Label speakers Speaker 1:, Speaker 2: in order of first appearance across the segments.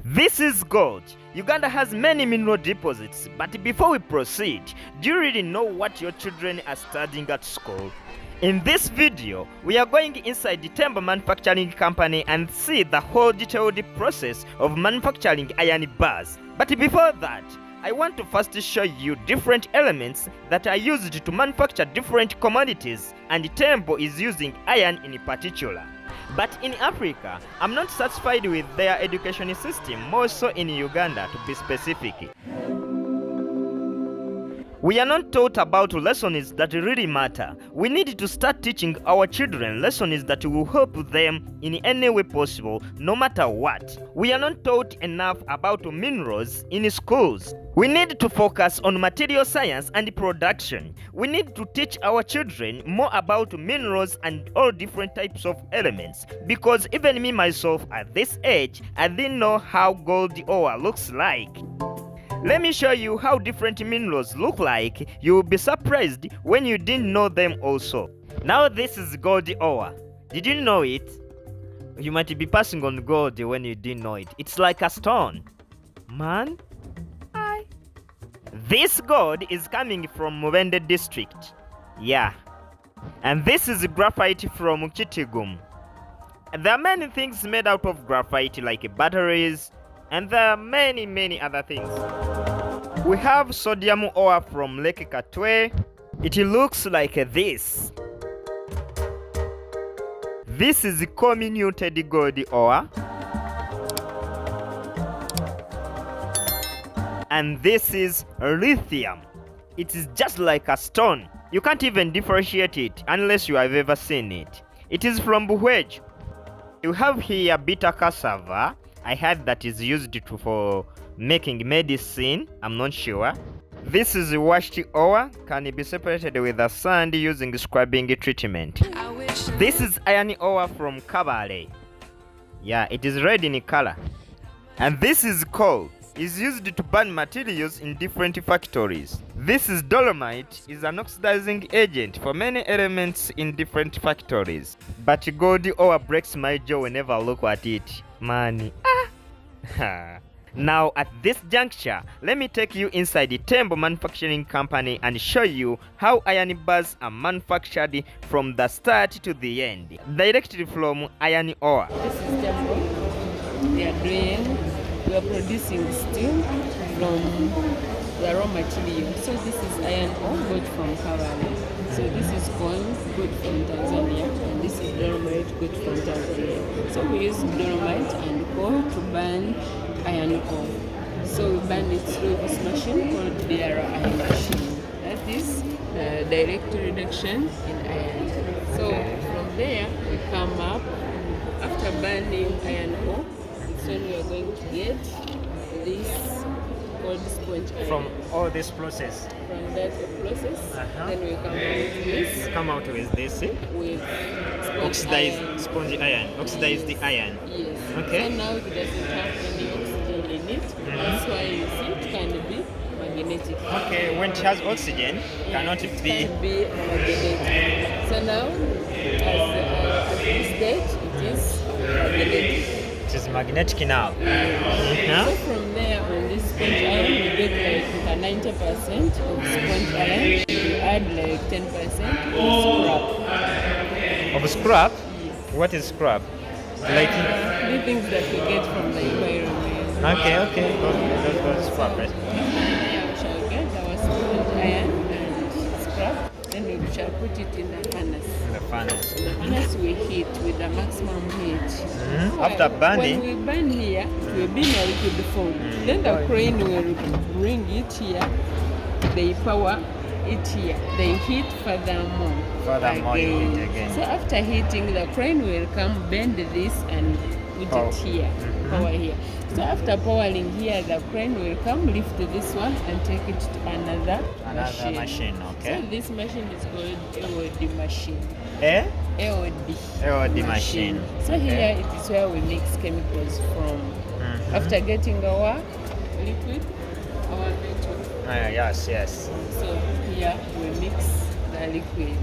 Speaker 1: This is gold. Uganda has many mineral deposits, but before we proceed, do you really know what your children are studying at school? In this video, we are going inside the Tembo manufacturing company and see the whole detailed process of manufacturing iron bars. But before that, I want to first show you different elements that are used to manufacture different commodities, and Tembo is using iron in particular. But in Africa, I'm not satisfied with their education system, more so in Uganda to be specific. We are not taught about lessons that really matter. We need to start teaching our children lessons that will help them in any way possible, no matter what. We are not taught enough about minerals in schools. We need to focus on material science and production. We need to teach our children more about minerals and all different types of elements, because even me myself at this age, I didn't know how gold ore looks like. Let me show you how different minerals look like. You will be surprised when you didn't know them also. Now this is gold ore. Did you know it? You might be passing on gold when you didn't know it. It's like a stone. Man, this gold is coming from Mubende district. Yeah. And this is graphite from Kitigum. There are many things made out of graphite like batteries, and there are many other things. We have sodium ore from Lake Katwe. It looks like this. This is comminuted gold ore. And this is lithium. It is just like a stone. You can't even differentiate it unless you have ever seen it. It is from Buhwej. You have here bitter cassava. I heard that is used for making medicine. I'm not sure. This is washed ore. Can be separated with the sand using scrubbing treatment. This is iron ore from Kabale. Yeah, it is red in color. And this is coal. Is used to burn materials in different factories. This is dolomite, is an oxidizing agent for many elements in different factories. But gold ore breaks my jaw whenever I look at it. Money. Now at this juncture, let me take you inside the Tembo manufacturing company and show you how iron bars are manufactured from the start to the end, directly from iron ore.
Speaker 2: This is Tembo. We are producing steel from the raw material. So this is iron ore got from Kabale. So this is coal got from Tanzania, and this is dolomite got from Tanzania. So we use dolomite and coal to burn iron ore. So we burn it through this machine called the iron machine. That is direct reduction in iron. So from there we come up after burning iron ore. So we are going to get this called sponge iron.
Speaker 1: From all this process?
Speaker 2: From that process, then we come out with this.
Speaker 1: Come out with this?
Speaker 2: With
Speaker 1: sponge iron. Oxidized iron.
Speaker 2: Yes.
Speaker 1: Okay.
Speaker 2: So now it doesn't have any oxygen in it. That's why you see it can be magnetic.
Speaker 1: Okay, when it has oxygen, cannot
Speaker 2: it
Speaker 1: be...
Speaker 2: can be magnetic. So now, at this stage, it is magnetic.
Speaker 1: It is magnetic now.
Speaker 2: So from there, on this sponge iron, we get like 90% of sponge iron. We add like 10% of scrap.
Speaker 1: Of scrap?
Speaker 2: Yes.
Speaker 1: What is scrap? Like
Speaker 2: the things that we get from the environment.
Speaker 1: Okay. Go scrap, right?
Speaker 2: Yeah, we shall get our sponge iron and scrap. Then we shall put it in the furnace.
Speaker 1: The furnace.
Speaker 2: The furnace we heat with the maximum heat.
Speaker 1: After burning?
Speaker 2: When we burn here, it will be in a liquid form. Then the crane will bring it here. They power it here. They heat furthermore.
Speaker 1: Again.
Speaker 2: So after heating, the crane will come bend this and put it here. Power here. So after powering here, the crane will come lift this one and take it to another machine.
Speaker 1: Okay.
Speaker 2: So this machine is called AOD machine.
Speaker 1: AOD machine.
Speaker 2: So here it is where we mix chemicals from. After getting our liquid, our metal.
Speaker 1: Yes.
Speaker 2: So here we mix the liquid.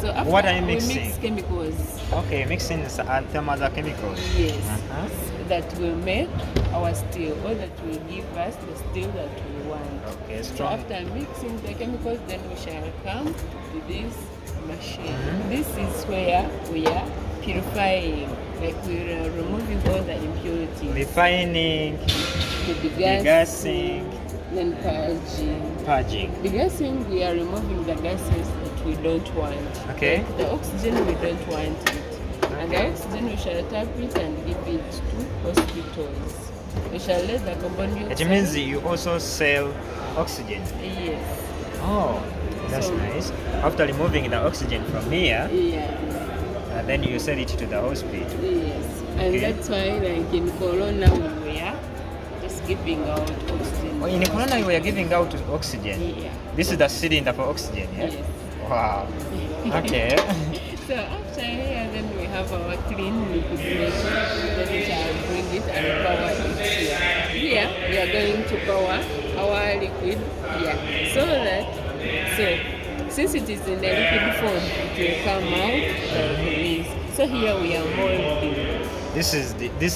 Speaker 2: So after
Speaker 1: what are you mixing?
Speaker 2: We mix chemicals.
Speaker 1: Okay, mixing some other chemicals.
Speaker 2: Yes. that will make our steel, or that will give us the steel that we want.
Speaker 1: Okay,
Speaker 2: So
Speaker 1: strong.
Speaker 2: after mixing the chemicals, then we shall come to this machine. This is where we are purifying, like we are removing all the impurities.
Speaker 1: Refining,
Speaker 2: The
Speaker 1: degassing,
Speaker 2: then purging.
Speaker 1: purging.
Speaker 2: Degassing, we are removing the gases that we don't want.
Speaker 1: Okay.
Speaker 2: Like the oxygen, we don't want it. And the oxygen, we shall tap it and give it to hospitals. We shall let the carbon dioxide.
Speaker 1: It means you also sell oxygen.
Speaker 2: Yes.
Speaker 1: Oh, that's
Speaker 2: So-
Speaker 1: nice. After removing the oxygen from here,
Speaker 2: Yeah.
Speaker 1: then you sell it to the hospital.
Speaker 2: Yes. And
Speaker 1: Okay.
Speaker 2: that's why, like in Corona, we were just giving out oxygen.
Speaker 1: Oh, in Corona, you were giving out oxygen.
Speaker 2: Yeah.
Speaker 1: This is the cylinder for oxygen, yeah?
Speaker 2: Yes.
Speaker 1: Wow. Okay.
Speaker 2: So after here, then we have our clean liquid metal. Then we shall bring it and power it here. Here we are going to power our liquid here, so that since it is in the liquid form, it will come out like this. So here we are molding.
Speaker 1: This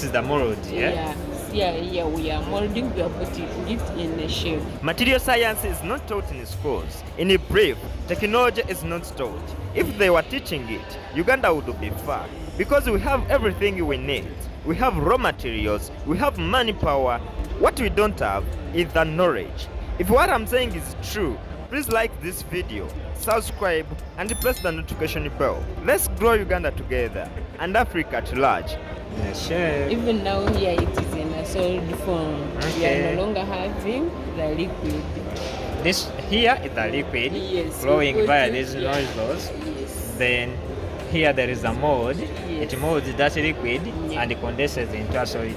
Speaker 1: is the mold, yeah?
Speaker 2: Yeah, we are molding. We are putting it in a shape.
Speaker 1: Material science is not taught in schools. In brief, technology is not taught. If they were teaching it, Uganda would be far. Because we have everything we need. We have raw materials, we have manpower. What we don't have is the knowledge. If what I'm saying is true, please like this video, subscribe, and press the notification bell. Let's grow Uganda together and Africa at large. Yes, sure.
Speaker 2: Even now here it is in a solid form. We
Speaker 1: Okay.
Speaker 2: are no longer having the liquid.
Speaker 1: This here is the liquid
Speaker 2: Yes,
Speaker 1: flowing
Speaker 2: we put
Speaker 1: via
Speaker 2: it-
Speaker 1: these
Speaker 2: yeah.
Speaker 1: nozzles.
Speaker 2: Yes.
Speaker 1: Then here there is a mold.
Speaker 2: Yes.
Speaker 1: It molds that liquid
Speaker 2: Yeah.
Speaker 1: and condenses into a solid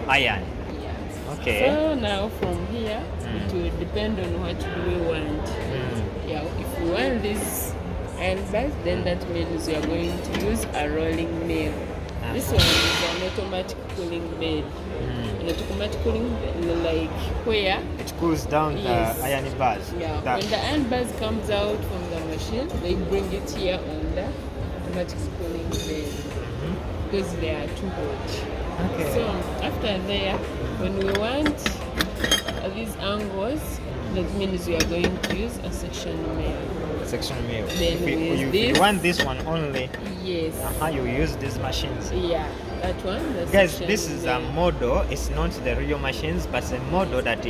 Speaker 1: iron.
Speaker 2: Yeah.
Speaker 1: Okay.
Speaker 2: So now from here, it will depend on what do we want.
Speaker 1: Mm.
Speaker 2: Yeah, if we want this iron bars, then that means we are going to use a rolling mill. This one is an automatic cooling bed. An automatic cooling bed, like where
Speaker 1: It cools down
Speaker 2: Yes.
Speaker 1: the iron bars.
Speaker 2: yeah,
Speaker 1: That-
Speaker 2: when the iron bars comes out from the machine, they bring it here on the automatic cooling bed because they are too hot.
Speaker 1: Okay.
Speaker 2: So after there, when we want these angles, that means we are going to use a section mill.
Speaker 1: section mill.
Speaker 2: Then
Speaker 1: If
Speaker 2: with
Speaker 1: you
Speaker 2: this-
Speaker 1: want this one only,
Speaker 2: Yes.
Speaker 1: you use these machines.
Speaker 2: Yeah, that one. The
Speaker 1: Guys,
Speaker 2: section
Speaker 1: this is a
Speaker 2: mill.
Speaker 1: model. It's not the real machines, but a model that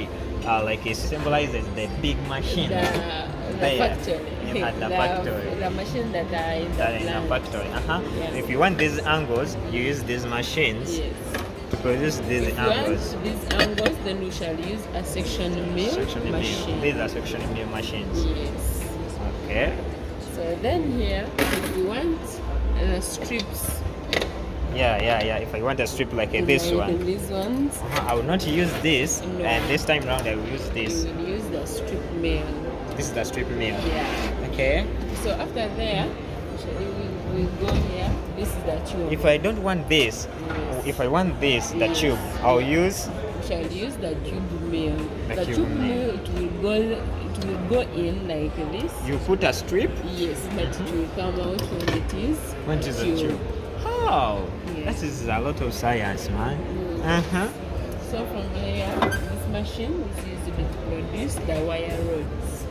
Speaker 1: like it symbolizes the big machine.
Speaker 2: The
Speaker 1: There.
Speaker 2: factory.
Speaker 1: Yeah, the factory.
Speaker 2: The machine that are in the
Speaker 1: That in a
Speaker 2: plant.
Speaker 1: factory.
Speaker 2: Yes.
Speaker 1: If you want these angles, you use these machines
Speaker 2: Yes.
Speaker 1: to produce these
Speaker 2: If you
Speaker 1: angles.
Speaker 2: want these angles, then we shall use a section mill
Speaker 1: Section mill.
Speaker 2: machine.
Speaker 1: These are section mill machines.
Speaker 2: Yes.
Speaker 1: Okay.
Speaker 2: So then here, if we want strips,
Speaker 1: Yeah. If I want a strip like this
Speaker 2: like
Speaker 1: one,
Speaker 2: these ones,
Speaker 1: I will not use this,
Speaker 2: No.
Speaker 1: and this time round I will use this.
Speaker 2: we will use the strip mill.
Speaker 1: This is the strip mill.
Speaker 2: Yeah.
Speaker 1: Okay.
Speaker 2: So after there, we go here. This is the tube.
Speaker 1: If I don't want this,
Speaker 2: Yes.
Speaker 1: if I want this, the
Speaker 2: Yes.
Speaker 1: tube, I'll use.
Speaker 2: We shall use the tube mill.
Speaker 1: The
Speaker 2: The
Speaker 1: tube
Speaker 2: tube
Speaker 1: mill.
Speaker 2: mill, it will go in like this.
Speaker 1: You put a strip.
Speaker 2: Yes, but it will come out when it is
Speaker 1: When it is a tube. How?
Speaker 2: Yes.
Speaker 1: That is a lot of science, man.
Speaker 2: Mm. So from here, this machine is used to produce the wire rods.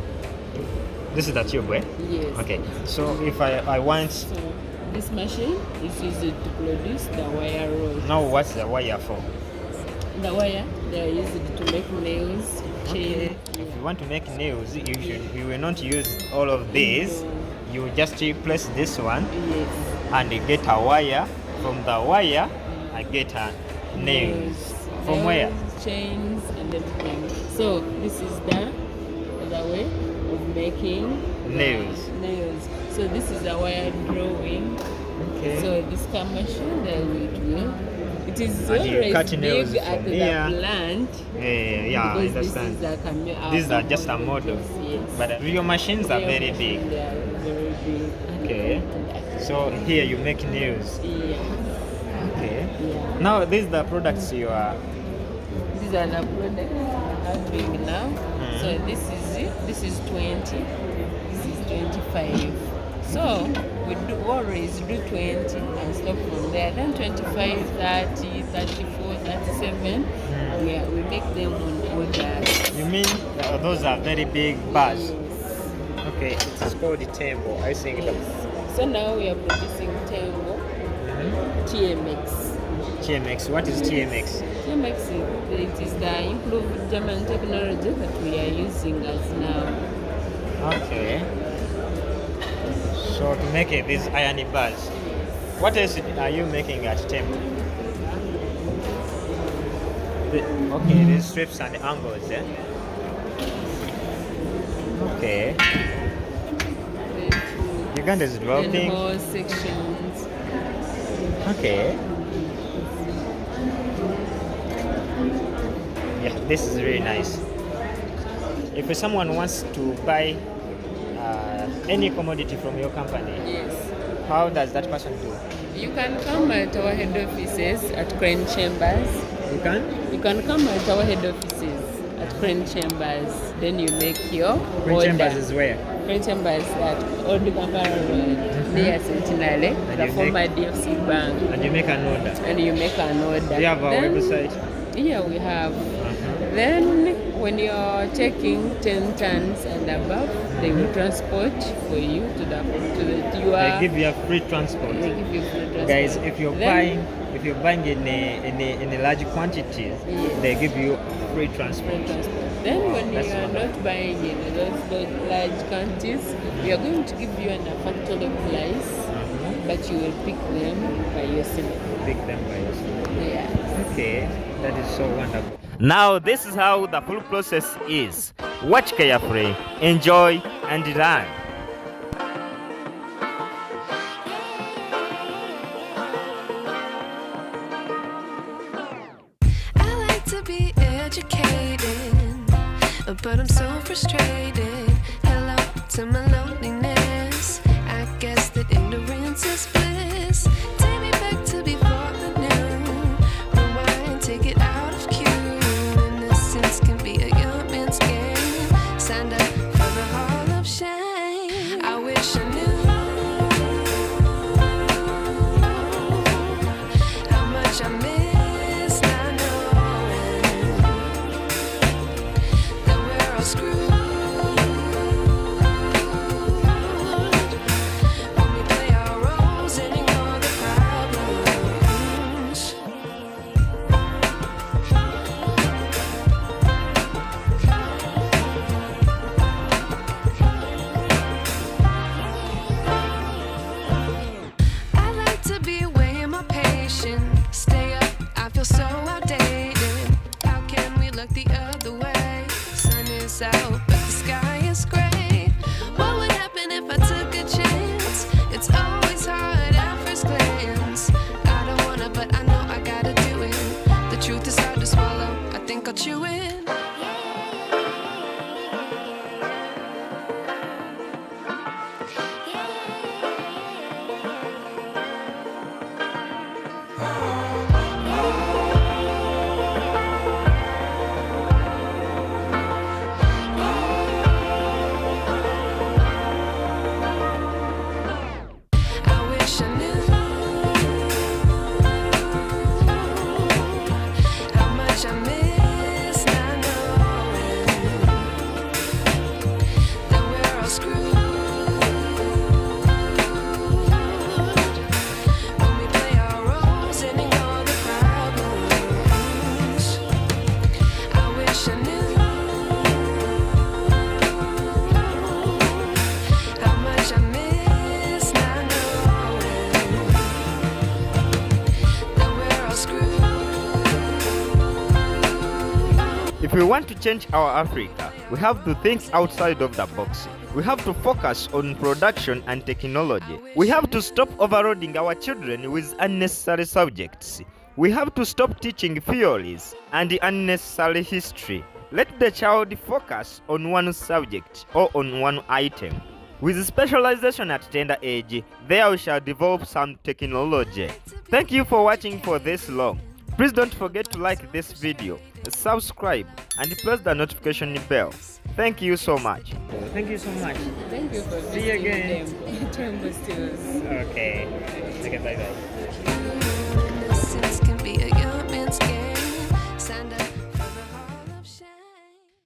Speaker 1: This is the tube, eh?
Speaker 2: Yes.
Speaker 1: Okay. So if I want,
Speaker 2: So this machine is used to produce the wire rods.
Speaker 1: now what's the wire for?
Speaker 2: The wire, they are used to make nails, chain.
Speaker 1: If you want to make nails, you will not use all of these. You just place this one
Speaker 2: Yes.
Speaker 1: and you get a wire. From the wire, I get a nails. From where?
Speaker 2: Chains and everything. So this is the way of making the
Speaker 1: Nails.
Speaker 2: Nails. So this is a wire drawing.
Speaker 1: Okay.
Speaker 2: So this car machine that it is
Speaker 1: And you
Speaker 2: always
Speaker 1: cut nails
Speaker 2: big at
Speaker 1: from
Speaker 2: the
Speaker 1: here.
Speaker 2: plant.
Speaker 1: Yeah, I
Speaker 2: because
Speaker 1: understand.
Speaker 2: These
Speaker 1: These are just a model.
Speaker 2: Yes.
Speaker 1: But real machines are very big.
Speaker 2: They are very big.
Speaker 1: Okay. So here you make nails.
Speaker 2: Yeah.
Speaker 1: Okay.
Speaker 2: Yeah.
Speaker 1: Now these are the products you are.
Speaker 2: These are the products I'm having now. So this is it. This is 20. This is 25. So we always do 20 and stop from there. Then 25, 30, 34, 37. We make them on order.
Speaker 1: You mean those are very big bars?
Speaker 2: Yes.
Speaker 1: Okay, it is called the Tembo. I think
Speaker 2: Yes. So now we are producing Tembo TMX.
Speaker 1: TMX. What is TMX?
Speaker 2: TMX is the improved German technology that we are using as now.
Speaker 1: Okay. So to make these iron bars, what else are you making at Tembo? Okay, these strips and angles, yeah? Okay. Uganda is developing.
Speaker 2: More sections.
Speaker 1: Okay. Yeah, this is really nice. If someone wants to buy any commodity from your company,
Speaker 2: Yes.
Speaker 1: how does that person do?
Speaker 2: You can come at our head offices at Crane Chambers.
Speaker 1: You can?
Speaker 2: You can come at our head offices at Crane Chambers. Then you make your
Speaker 1: Crane
Speaker 2: order.
Speaker 1: Chambers is where?
Speaker 2: Crane Chambers at Old Kampala Road, near Sentinel, the
Speaker 1: you
Speaker 2: former DFC Bank.
Speaker 1: And you make an order.
Speaker 2: And you make an order.
Speaker 1: Do you have our
Speaker 2: Then,
Speaker 1: website?
Speaker 2: Yeah, we have. Then when you're taking 10 tons and above, they will transport for you to the
Speaker 1: They give you a free transport.
Speaker 2: They give you free transport.
Speaker 1: Guys, if you're buying in a large quantities,
Speaker 2: Yes.
Speaker 1: they give you free transport.
Speaker 2: Free transport. Then when you
Speaker 1: that's
Speaker 2: are
Speaker 1: wonderful.
Speaker 2: not buying in those large quantities, we are going to give you a factory price, but you will pick them by yourself.
Speaker 1: Pick them by yourself.
Speaker 2: Yeah.
Speaker 1: Okay, that is so wonderful. Now this is how the full process is. Watch carefully, enjoy and learn.
Speaker 3: I like to be educated, but I'm so frustrated. Hello to my loneliness. I guess that ignorance is bliss. Take me back to before the noon. Rewind, take it out of cue. Innocence can be a young man's game. Signed up for the hall of shame. I wish I knew how much I miss not knowing that we're all screwed when we play our roles and ignore the problems. I like to be away in my patience. Stay up, I feel so outdated. How can we look the other way? Sun is out, but the sky is gray. What would happen if I took a chance? It's always hard at first glance. I don't wanna, but I know I gotta do it. The truth is hard to swallow. I think I'll chew it. I wish I knew how much I miss not knowing that we're all screwed when we play our roles and ignore the problems. I wish I knew how much I miss not knowing that we're all screwed.
Speaker 1: If we want to change our Africa, we have to think outside of the box. We have to focus on production and technology. We have to stop overloading our children with unnecessary subjects. We have to stop teaching theories and unnecessary history. Let the child focus on one subject or on one item. With specialization at tender age, there we shall develop some technology. Thank you for watching for this long. Please don't forget to like this video, subscribe, and press the notification bell. Thank you so much. Thank you so much.
Speaker 2: Thank you for
Speaker 1: See you
Speaker 2: visiting
Speaker 1: again.
Speaker 2: them. Tembo stills.
Speaker 1: Okay, bye bye.